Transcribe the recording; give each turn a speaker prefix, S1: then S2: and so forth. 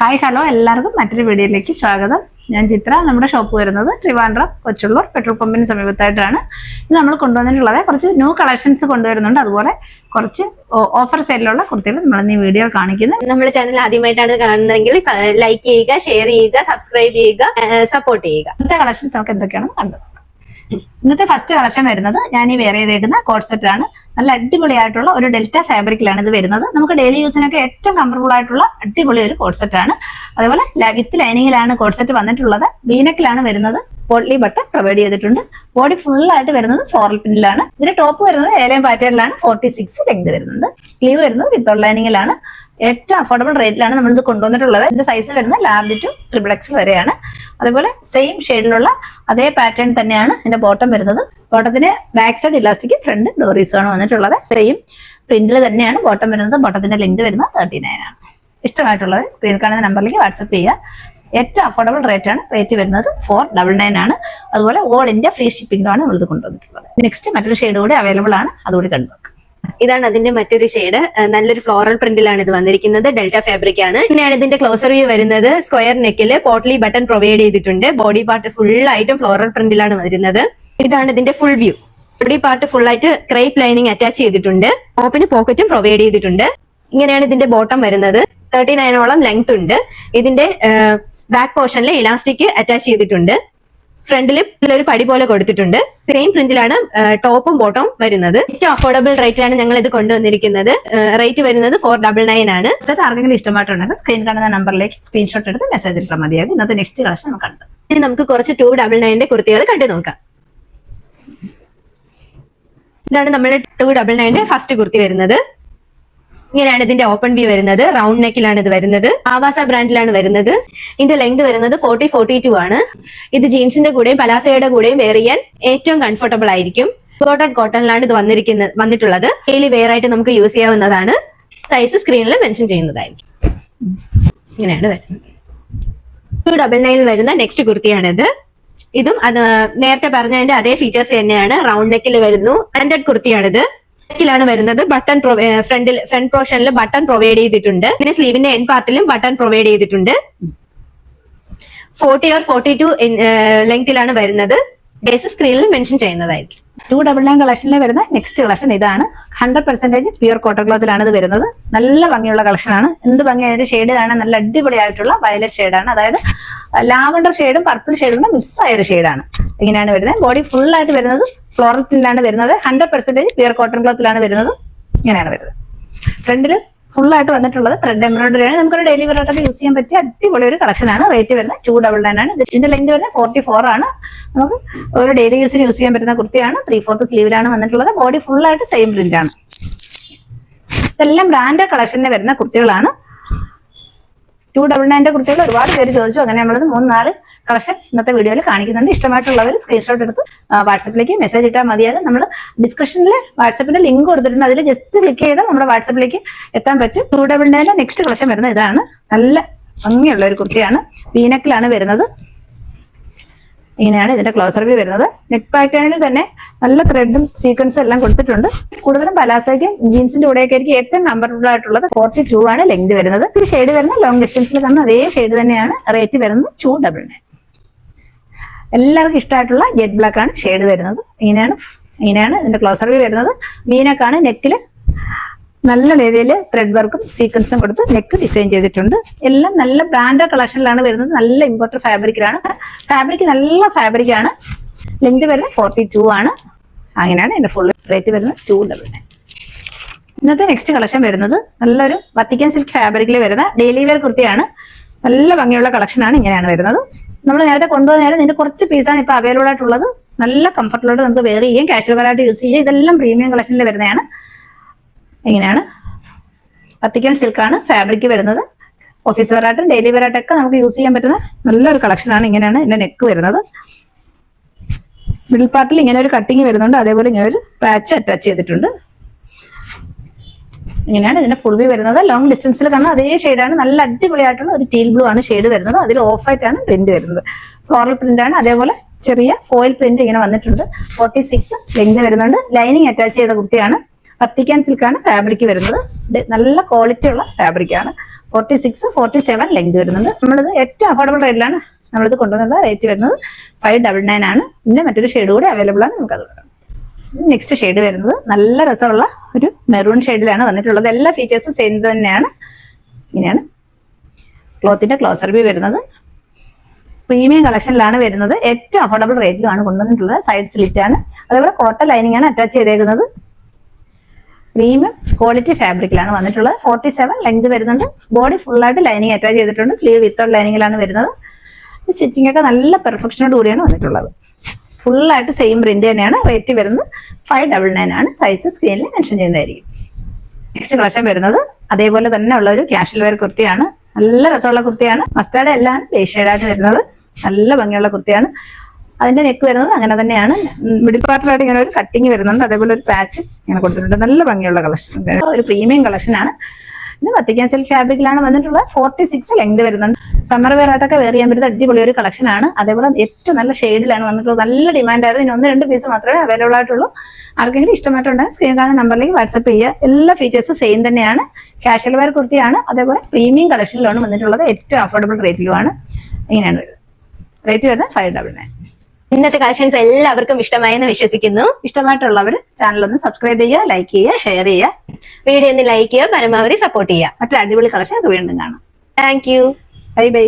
S1: Hi hello എല്ലാവർക്കും മറ്റൊരു വീഡിയോയിലേക്ക് സ്വാഗതം. ഞാൻ ചിത്ര. നമ്മുടെ ഷോപ്പ് വരുന്നത് ട്രിവാൻഡ്രം കൊച്ചുള്ളൂർ പെട്രോൾ പമ്പിന് സമീപത്തായിട്ടാണ്. ഇത് നമ്മൾ കൊണ്ടുവന്നിട്ടുള്ളത് കുറച്ച് ന്യൂ കളക്ഷൻസ് കൊണ്ടുവരുന്നുണ്ട്. അതുപോലെ കുറച്ച് ഓഫർ സെയിലുള്ള കുർത്തികൾ നമ്മൾ ഈ വീഡിയോ കാണിക്കുന്നത്.
S2: നമ്മുടെ ചാനൽ ആദ്യമായിട്ടാണ് കാണുന്നതെങ്കിൽ ലൈക്ക് ചെയ്യുക, ഷെയർ ചെയ്യുക, സബ്സ്ക്രൈബ് ചെയ്യുക, സപ്പോർട്ട് ചെയ്യുക.
S1: ഇന്നത്തെ കളക്ഷൻസ് നമുക്ക് എന്തൊക്കെയാണെന്ന് കണ്ടത്. ഇന്നത്തെ ഫസ്റ്റ് കളക്ഷൻ വരുന്നത് ഞാൻ ഈ വെയർ ചെയ്തേക്കുന്ന കോട്ട് സെറ്റ് ആണ്. നല്ല അടിപൊളിയായിട്ടുള്ള ഒരു ഡെൽറ്റ ഫാബ്രിക്കിലാണ് ഇത് വരുന്നത്. നമുക്ക് ഡെയിലി യൂസിനൊക്കെ ഏറ്റവും കംഫർട്ടബിൾ ആയിട്ടുള്ള അടിപൊളി ഒരു കോട്ട് സെറ്റ് ആണ്. അതേപോലെ വിത്ത് ലൈനിങ്ങിലാണ് കോട്ട് സെറ്റ് വന്നിട്ടുള്ളത്. വീനക്കിലാണ് വരുന്നത്. പോട്ട്ലി ബട്ടൺ പ്രൊവൈഡ് ചെയ്തിട്ടുണ്ട്. ബോഡി ഫുൾ ആയിട്ട് വരുന്നത് ഫ്ലോറൽ പ്രിന്റിലാണ്. ഇതിന്റെ ടോപ്പ് വരുന്നത് ഏലയം പാറ്റേണിലാണ്. 46 ലെങ്ത് വരുന്നുണ്ട്. സ്ലീവ് വരുന്നത് വിത്ത് ലൈനിങ്ങിലാണ്. ഏറ്റവും അഫോർഡബിൾ റേറ്റിലാണ് നമ്മൾ ഇത് കൊണ്ടുവന്നിട്ടുള്ളത്. ഇതിന്റെ സൈസ് വരുന്നത് ലാർജ് ടു XXL വരെയാണ്. അതുപോലെ സെയിം ഷെയ്ഡിലുള്ള അതേ പാറ്റേൺ തന്നെയാണ് ഇതിന്റെ ബോട്ടം വരുന്നത്. ബോട്ടത്തിന് ബാക്ക് സൈഡ് ഇലാസ്റ്റിക്, ഫ്രണ്ട് ഡോറീസ് ആണ് വന്നിട്ടുള്ളത്. സെയിം പ്രിന്റിൽ തന്നെയാണ് ബോട്ടം വരുന്നത്. ബോട്ടത്തിന്റെ ലെങ്ത് വരുന്നത് 39 ആണ്. ഇഷ്ടമായിട്ടുള്ളത് സ്ക്രീനിൽ കാണുന്ന നമ്പറിലേക്ക് വാട്സപ്പ് ചെയ്യുക. ഏറ്റവും അഫോർഡബിൾ റേറ്റ് ആണ്. റേറ്റ് വരുന്നത് 499 ആണ്. അതുപോലെ ഓൾ ഇന്ത്യ ഫ്രീ ഷിപ്പിംഗിലാണ് നമ്മൾ ഇത് കൊണ്ടുവന്നിട്ടുള്ളത്. നെക്സ്റ്റ് മറ്റൊരു ഷെയ്ഡ് കൂടി അവൈലബിൾ ആണ്. അതുകൂടി കണ്ടുവെക്കുക.
S2: ഇതാണ് അതിന്റെ മറ്റൊരു ഷെയ്ഡ്. നല്ലൊരു ഫ്ലോറൽ പ്രിന്റിലാണ് ഇത് വന്നിരിക്കുന്നത്. ഡെൽറ്റ ഫാബ്രിക് ആണ്. പിന്നെയാണ് ഇതിന്റെ ക്ലോസർ വ്യൂ വരുന്നത്. സ്ക്വയർ നെക്കില് പോട്ട്ലി ബട്ടൺ പ്രൊവൈഡ് ചെയ്തിട്ടുണ്ട്. ബോഡി പാർട്ട് ഫുൾ ആയിട്ടും ഫ്ലോറൽ പ്രിന്റിലാണ് വരുന്നത്. ഇതാണ് ഇതിന്റെ full view. Body part full ആയിട്ട് ക്രേപ്പ് ലൈനിങ് അറ്റാച്ച് ചെയ്തിട്ടുണ്ട്. ടോപ്പിന് പോക്കറ്റും പ്രൊവൈഡ് ചെയ്തിട്ടുണ്ട്. ഇങ്ങനെയാണ് ഇതിന്റെ ബോട്ടം വരുന്നത്. 39ഓളം ലെങ്ത് ഉണ്ട്. ഇതിന്റെ ബാക്ക് പോർഷനിൽ ഇലാസ്റ്റിക് അറ്റാച്ച് ചെയ്തിട്ടുണ്ട്. ഫ്രണ്ടിൽ ഒരു പടി പോലെ കൊടുത്തിട്ടുണ്ട്. സെയിം പ്രിന്റിലാണ് ടോപ്പും ബോട്ടവും വരുന്നത്. ഏറ്റവും അഫോർഡബിൾ റേറ്റിലാണ് ഞങ്ങൾ ഇത് കൊണ്ടുവന്നിരിക്കുന്നത്. റേറ്റ് വരുന്നത് 499 ആണ്.
S1: ആർക്കെങ്കിലും ഇഷ്ടമായിട്ടുണ്ടെങ്കിൽ സ്ക്രീൻ കാണുന്ന നമ്പറിലേക്ക് സ്ക്രീൻഷോട്ട് എടുത്ത് മെസ്സേജ് ഇട്ടാൽ മതിയാകും. ഇന്നത്തെ നെക്സ്റ്റ് കളക്ഷൻ നമുക്ക് കണ്ടു.
S2: ഇനി നമുക്ക് കുറച്ച് 299 കുർത്തികൾ കണ്ടു നോക്കാം. ഇതാണ് നമ്മുടെ 299 ഫസ്റ്റ് കുർത്തി വരുന്നത്. ഇങ്ങനെയാണ് ഇതിന്റെ ഓപ്പൺ വ്യൂ വരുന്നത്. റൗണ്ട് നെക്കിലാണ് ഇത് വരുന്നത്. ആവാസ ബ്രാൻഡിലാണ് വരുന്നത്. ഇതിന്റെ ലെങ്ത് വരുന്നത് 42 ആണ്. ഇത് ജീൻസിന്റെ കൂടെയും പലാസയുടെ കൂടെയും വെയർ ചെയ്യാൻ ഏറ്റവും കംഫർട്ടബിൾ ആയിരിക്കും. കോട്ടണിലാണ് ഇത് വന്നിട്ടുള്ളത്. ഡെയിലി വെയർ ആയിട്ട് നമുക്ക് യൂസ് ചെയ്യാവുന്നതാണ്. സൈസ് സ്ക്രീനിൽ മെൻഷൻ ചെയ്യുന്നതായിരിക്കും. ഇങ്ങനെയാണ് വരുന്നത്. 299 വരുന്ന നെക്സ്റ്റ് കുർത്തിയാണിത്. ഇതും നേരത്തെ പറഞ്ഞതിന്റെ അതേ ഫീച്ചേഴ്സ് തന്നെയാണ്. റൗണ്ട് നെക്കിൽ വരുന്നു. ബ്രാൻഡഡ് കുർത്തിയാണിത്. ലാണ് വരുന്നത്. ബട്ടൺ ഫ്രണ്ട് പോർഷനിൽ ബട്ടൺ പ്രൊവൈഡ് ചെയ്തിട്ടുണ്ട്. പിന്നെ സ്ലീവിന്റെ എൻ പാർട്ടിലും ബട്ടൺ പ്രൊവൈഡ് ചെയ്തിട്ടുണ്ട്. 40 or 42 ലെങ്തിലാണ് വരുന്നത്. ബേസ് സ്ക്രീനിൽ മെൻഷൻ ചെയ്യുന്നതായിരിക്കും.
S1: 299 കളക്ഷനിൽ വരുന്ന നെക്സ്റ്റ് കളക്ഷൻ ഇതാണ്. 100% പ്യൂർ കോട്ടൺ ക്ലോത്തിലാണ് ഇത് വരുന്നത്. നല്ല ഭംഗിയുള്ള കളക്ഷനാണ്. എന്ത് ഭംഗി! അതിന്റെ ഷെയ്ഡ് കാണാൻ നല്ല അടിപൊളിയായിട്ടുള്ള വയലറ്റ് ഷെയ്ഡാണ്. അതായത് ലാവണ്ടർ ഷെയ്ഡും പർപ്പിൾ ഷെയ്ഡും മിക്സ് ആയ ഒരു ഷെയ്ഡാണ്. ഇങ്ങനെയാണ് വരുന്നത്. ബോഡി ഫുൾ ആയിട്ട് വരുന്നത് ഫ്ലോറൽ പ്രിന്റിലാണ് വരുന്നത്. 100% പ്യൂർ കോട്ടൺ ക്ലോത്തിലാണ് വരുന്നത്. ഇങ്ങനെയാണ് വരുന്നത്. ഫ്രണ്ടിൽ ഫുൾ ആയിട്ട് വന്നിട്ടുള്ളത് ത്രെഡ് എംബ്രോയിഡറി ആണ്. നമുക്കൊരു ഡെയിലി വെയറായിട്ട് യൂസ് ചെയ്യാൻ പറ്റിയ അടിപൊളി ഒരു കളക്ഷനാണ്. റേറ്റ് വരുന്നത് 299 ആണ്. ഇതിന്റെ ലെങ്ത് വരുന്നത് 44 ആണ്. നമുക്ക് ഒരു ഡെയിലി യൂസിന് യൂസ് ചെയ്യാൻ പറ്റുന്ന കുർത്തിയാണ്. 3/4 സ്ലീവിലാണ് വന്നിട്ടുള്ളത്. ബോഡി ഫുൾ ആയിട്ട് സെയിം പ്രിന്റ് ആണ്. ഇതെല്ലാം ബ്രാൻഡ് കളക്ഷനിൽ വരുന്ന കുർത്തികളാണ്. 299 കുർത്തികൾ ഒരുപാട് പേര് ചോദിച്ചു. അങ്ങനെ നമ്മളത് 3-4 കളക്ഷൻ ഇന്നത്തെ വീഡിയോയിൽ കാണിക്കുന്നുണ്ട്. ഇഷ്ടമായിട്ടുള്ളവർ സ്ക്രീൻഷോട്ട് എടുത്ത് വാട്സപ്പിലേക്ക് മെസ്സേജ് ഇട്ടാൽ മതിയാകും. നമ്മൾ ഡിസ്ക്രിപ്ഷനിൽ വാട്സപ്പിന്റെ ലിങ്ക് കൊടുത്തിട്ടുണ്ട്. അതിൽ ജസ്റ്റ് ക്ലിക്ക് ചെയ്താൽ നമ്മുടെ വാട്സപ്പിലേക്ക് എത്താൻ പറ്റും. 299 നെക്സ്റ്റ് കളക്ഷൻ വരുന്നത് ഇതാണ്. നല്ല ഭംഗിയുള്ള ഒരു കുർത്തിയാണ്. വീനക്കിലാണ് വരുന്നത്. ഇങ്ങനെയാണ് ഇതിന്റെ ക്ലോസർ വ്യൂ വരുന്നത്. നെക്ക് പാറ്റേണിൽ തന്നെ നല്ല ത്രെഡും സീക്വൻസും എല്ലാം കൊടുത്തിട്ടുണ്ട്. കൂടുതലും പലാസയ്ക്കും ജീൻസിന്റെ കൂടെയൊക്കെ ആയിരിക്കും ഏറ്റവും കംഫർട്ടബിൾ ആയിട്ടുള്ളത്. 42 ആണ് ലെങ്ത് വരുന്നത്. ഈ ഷെയ്ഡ് വരുന്ന ലോങ് ഡിസ്റ്റൻസിൽ കാണുന്ന അതേ ഷെയ്ഡ് തന്നെയാണ്. റേറ്റ് വരുന്നത് 299. എല്ലാവർക്കും ഇഷ്ടമായിട്ടുള്ള ജെറ്റ് ബ്ലാക്ക് ആണ് ഷെയ്ഡ് വരുന്നത്. ഇങ്ങനെയാണ് ഇതിന്റെ ക്ലോസർ വ്യൂ വരുന്നത്. വീനക്കാണ്. നെക്കില് നല്ല രീതിയിൽ ത്രെഡ് വർക്കും സീക്വൻസും കൊടുത്ത് നെക്ക് ഡിസൈൻ ചെയ്തിട്ടുണ്ട്. എല്ലാം നല്ല ബ്രാൻഡ് കളക്ഷനിലാണ് വരുന്നത്. നല്ല ഇമ്പോർട്ടഡ് ഫാബ്രിക്കിലാണ്. ഫാബ്രിക് നല്ല ഫാബ്രിക് ആണ്. ലെങ്ത് വരുന്നത് 42 ആണ്. അങ്ങനെയാണ് ഇതിന്റെ ഫുൾ റേറ്റ് വരുന്നത് 299. ഇന്നത്തെ നെക്സ്റ്റ് കളക്ഷൻ വരുന്നത് നല്ലൊരു വത്തിക്കൻ സിൽക്ക് ഫാബ്രിക്കിൽ വരുന്ന ഡെയിലി വെയർ കുർത്തിയാണ്. നല്ല ഭംഗിയുള്ള കളക്ഷനാണ്. ഇങ്ങനെയാണ് വരുന്നത്. നമ്മൾ നേരത്തെ കൊണ്ടുവന്നേരം ഇതിന്റെ കുറച്ച് പീസാണ് ഇപ്പൊ അവൈലബിൾ ആയിട്ടുള്ളത്. നല്ല കംഫർട്ടബിളോട് നമുക്ക് വെയർ ചെയ്യാം. കാഷ്വൽ വെയറായിട്ട് യൂസ് ചെയ്യാം. ഇതെല്ലാം പ്രീമിയം കളക്ഷനിൽ വരുന്നതാണ്. ഇങ്ങനെയാണ് വത്തിക്കൻ സിൽക്കാണ് ഫാബ്രിക് വരുന്നത്. ഓഫീസ് വെയറായിട്ടും ഡെയിലി വെയറായിട്ടൊക്കെ നമുക്ക് യൂസ് ചെയ്യാൻ പറ്റുന്ന നല്ലൊരു കളക്ഷനാണ്. ഇങ്ങനെയാണ് ഇതിന്റെ നെക്ക് വരുന്നത്. മിഡിൽ പാർട്ടിൽ ഇങ്ങനെ ഒരു കട്ടിങ് വരുന്നുണ്ട്. അതേപോലെ ഇങ്ങനെ ഒരു പാച്ച് അറ്റാച്ച് ചെയ്തിട്ടുണ്ട്. ഇങ്ങനെയാണ് ഇതിന്റെ ഫുൾ വ്യൂ വരുന്നത്. ലോങ് ഡിസ്റ്റൻസിൽ കാണുന്ന അതേ ഷെയ്ഡാണ്. നല്ല അടിപൊളിയായിട്ടുള്ള ഒരു ടീൽ ബ്ലൂ ആണ് ഷെയ്ഡ് വരുന്നത്. അതിൽ ഓഫ് ആയിട്ട് ആണ് പ്രിന്റ് വരുന്നത്. ഫ്ലോറൽ പ്രിന്റ് ആണ്. അതേപോലെ ചെറിയ ഫോയിൽ പ്രിന്റ് ഇങ്ങനെ വന്നിട്ടുണ്ട്. 46 ലെങ്ത് വരുന്നുണ്ട്. ലൈനിങ് അറ്റാച്ച് ചെയ്ത കുർത്തിയാണ്. വത്തിക്കാൻ സിൽക്കാണ് ഫാബ്രിക് വരുന്നത്. നല്ല ക്വാളിറ്റി ഉള്ള ഫാബ്രിക് ആണ്. 46, 47 ലെങ്ത് വരുന്നുണ്ട്. നമ്മളിത് ഏറ്റവും അഫോർഡബിൾ റേറ്റിലാണ് നമ്മളിത് കൊണ്ടുവന്നത്. റേറ്റ് വരുന്നത് 599 ആണ്. പിന്നെ മറ്റൊരു ഷെയ്ഡ് കൂടി അവൈലബിൾ ആണ്, നമുക്ക് അത് പറയാം. നെക്സ്റ്റ് ഷെയ്ഡ് വരുന്നത് നല്ല രസമുള്ള ഒരു മെറൂൺ ഷെയ്ഡിലാണ് വന്നിട്ടുള്ളത്. എല്ലാ ഫീച്ചേഴ്സും സെയിം തന്നെയാണ്. ഇങ്ങനെയാണ് ക്ലോത്തിന്റെ ക്ലോസർ വ്യൂ വരുന്നത്. പ്രീമിയം കളക്ഷനിലാണ് വരുന്നത്. ഏറ്റവും അഫോർഡബിൾ റേറ്റിലാണ് കൊണ്ടുവന്നിട്ടുള്ളത്. സൈഡ് സ്ലിറ്റ് ആണ്, അതേപോലെ കോട്ടൺ ലൈനിങ് ആണ് അറ്റാച്ച് ചെയ്തേക്കുന്നത്. പ്രീമിയം ക്വാളിറ്റി ഫാബ്രിക്കിലാണ് വന്നിട്ടുള്ളത്. 47 ലെങ്ത് വരുന്നുണ്ട്. ബോഡി ഫുള്ളായിട്ട് ലൈനിങ് അറ്റാച്ച് ചെയ്തിട്ടുണ്ട്. സ്ലീവ് വിത്തൗട്ട് ലൈനിങ്ങിലാണ് വരുന്നത്. സ്റ്റിച്ചിങ് ഒക്കെ നല്ല പെർഫെക്ഷനോട് കൂടിയാണ് വന്നിട്ടുള്ളത്. ഫുള്ളായിട്ട് സെയിം പ്രിന്റ് തന്നെയാണ്. റേറ്റ് വരുന്നത് 599 ആണ്. സൈസ് സ്ക്രീനിൽ മെൻഷൻ ചെയ്യുന്നതായിരിക്കും. നെക്സ്റ്റ് കളക്ഷൻ വരുന്നത് അതേപോലെ തന്നെ ഉള്ള ഒരു കാഷ്വൽ വെയർ കുർത്തിയാണ്. നല്ല രസമുള്ള കുർത്തിയാണ്. മസ്റ്റാർഡ് എല്ലാം ബേസ് ഷെയ്ഡായിട്ട് വരുന്നത്. നല്ല ഭംഗിയുള്ള കുർത്തിയാണ്. അതിന്റെ നെക്ക് വരുന്നത് അങ്ങനെ തന്നെയാണ്. മിഡിൽ പാർട്ടിലായിട്ട് ഇങ്ങനെ ഒരു കട്ടിങ് വരുന്നുണ്ട്. അതേപോലെ ഒരു പാച്ച് ഇങ്ങനെ കൊടുത്തിട്ടുണ്ട്. നല്ല ഭംഗിയുള്ള കളക്ഷൻ, ഒരു പ്രീമിയം കളക്ഷൻ ആണ്. ഇത് വത്തിക്കാൻ സിൽക്ക് ഫാബ്രിക്കിലാണ് വന്നിട്ടുള്ളത്. 46 ലെങ്ത് വരുന്നുണ്ട്. സമ്മർ വെയർ ആയിട്ടൊക്കെ വെയർ ചെയ്യാൻ പറ്റുന്ന അടിപൊളി ഒരു കളക്ഷൻ ആണ്. അതേപോലെ ഏറ്റവും നല്ല ഷെയ്ഡിലാണ് വന്നിട്ടുള്ളത്. നല്ല ഡിമാൻഡ് ആയിരുന്നു. ഇനി 1-2 പീസ് മാത്രമേ അവൈലബിൾ ആയിട്ടുള്ളൂ. ആർക്കെങ്കിലും ഇഷ്ടമായിട്ടുണ്ടെങ്കിൽ സ്ക്രീൻ കാണുന്ന നമ്പറിലേക്ക് വാട്സ്ആപ്പ് ചെയ്യുക. എല്ലാ ഫീച്ചേഴ്സും സെയിം തന്നെയാണ്. കാഷ്വൽ വെയർ കുർത്തിയാണ്. അതേപോലെ പ്രീമിയം കളക്ഷനിലാണ് വന്നിട്ടുള്ളത്. ഏറ്റവും അഫോർഡബിൾ റേറ്റിലുമാണ്. ഇങ്ങനെയാണ് വരുന്നത്. റേറ്റ് വരുന്നത് 599.
S2: ഇന്നത്തെ കളക്ഷൻസ് എല്ലാവർക്കും ഇഷ്ടമായെന്ന് വിശ്വസിക്കുന്നു.
S1: ഇഷ്ടമായിട്ടുള്ളവർ ചാനൽ ഒന്ന് സബ്സ്ക്രൈബ് ചെയ്യുക, ലൈക്ക് ചെയ്യുക, ഷെയർ ചെയ്യുക.
S2: വീഡിയോ ഒന്ന് ലൈക്ക് ചെയ്യുക, പരമാവധി സപ്പോർട്ട് ചെയ്യുക.
S1: മറ്റൊരു അടിപൊളി കളക്ഷൻ ഒക്കെ വീണ്ടും കാണാം.
S2: Thank you.
S1: Bye bye.